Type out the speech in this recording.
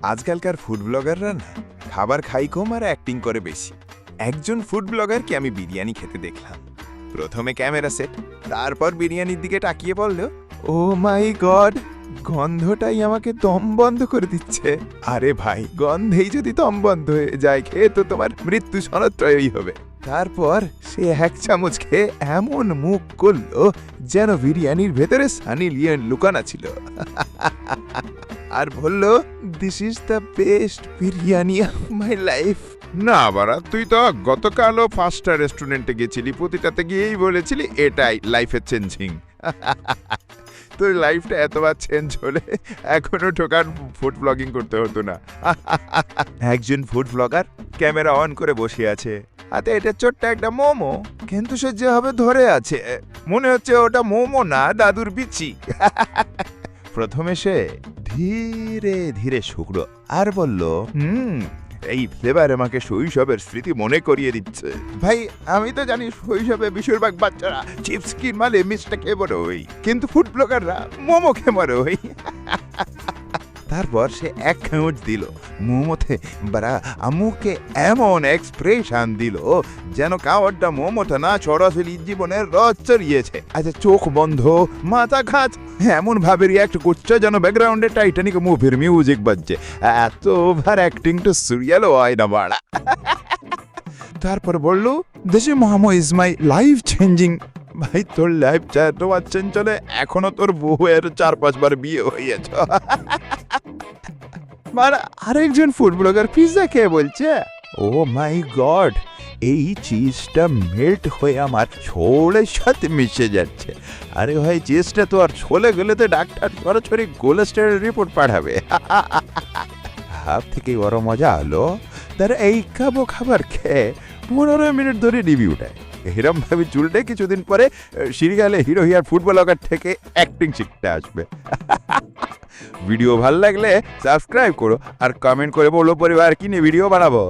আজকালকার ফুড ব্লগাররা না খাবার খাই কম আর অ্যাক্টিং করে বেশি। একজন ফুড ব্লগারকে আমি বিরিয়ানি খেতে দেখলাম। প্রথমে ক্যামেরা সেট, তারপর বিরিয়ানির দিকে তাকিয়ে বলল, ও মাই গড, গন্ধটাই আমাকে দম বন্ধ করে দিচ্ছে। আরে ভাই, গন্ধেই যদি দম বন্ধ হয়ে যায়, খেয়ে তো তোমার মৃত্যু সনত্রয়ই হবে। তারপর সে এক চামচ খেয়ে এমন মুখ করলো যেন বিরিয়ানির ভেতরে সানি লিওন লুকানো ছিল। আর বলল, this is the best biryani of my life. না বাড়া, তুই তো গতকালও 5টা রেস্টুরেন্টে গেছিলি, প্রতিটাতে গিয়েই বলেছিলি এটাই লাইফে চেঞ্জিং। তোর লাইফটা এতবার চেঞ্জ হলে এখনো ঠোকার ফুড ব্লগিং করতে হতো না। একজন ফুড ব্লগার ক্যামেরা অন করে বসে আছে, হাতে এটা ছোট্ট একটা মোমো, কিন্তু সে যেভাবে ধরে আছে মনে হচ্ছে ওটা মোমো না, দাদুর বিচি। প্রথমে সে ধীরে ধীরে শুকলো আর বলল, এই ফ্লেভার আমাকে শৈশবের স্মৃতি মনে করিয়ে দিচ্ছে। ভাই, আমি তো জানি শৈশবে বেশিরভাগ বাচ্চারা চিপস কিনমালে মিষ্টি খেয়ে বড় হই, কিন্তু ফুড ব্লগাররা মোমো খেয়ে বড় হই। তারপর সে এক খাঁচ দিল মোমোতে, বারা আমুকে এমন এক্সপ্রেশন দিল যেন খাওয়ারটা মোমোটা না সরাসরি জীবনের রস চড়িয়েছে। আচ্ছা, চোখ বন্ধ, মাথা খাঁচ, এমন ভাবে রিয়াক্ট করছে যেন ব্যাকগ্রাউন্ডে টাইটানিক মুভির মিউজিক বাজছে। এত ওভার অ্যাক্টিং তো সিরিয়ালও হয় না বাড়া। তারপর বললো, this momo is my life changing. ভাই, তোর লাইফ তোমার চেঞ্জ চলে, এখনো তোর বউয়ের 4-5 বার বিয়ে হয়েছে। আরেকজন ফুড ব্লগার পিৎজা খেয়ে বলছে, ও মাই গড, এই চিজটা মেল্ট হয়ে আমার ছোলের সাথে মিশে যাচ্ছে। আরে ভাই, চিজটা তো আর ছোলে গেলে তো ডাক্তার সরাসরি কোলেস্টেরল রিপোর্ট পাঠাবে। হাফ থেকে বড় মজা হলো তারা এই খাবার খেয়ে 15 মিনিট ধরে রিভিউ দেয়। হিরম ভাবি চুলটে কিছুদিন পরে সিরিয়ালে হিরো হিয়ার ফুটবলার থেকে অ্যাক্টিং শিখতে আসবে। ভিডিও ভালো লাগলে সাবস্ক্রাইব করো আর কমেন্ট করে বলো পরিবার কি নিয়ে ভিডিও বানাবো।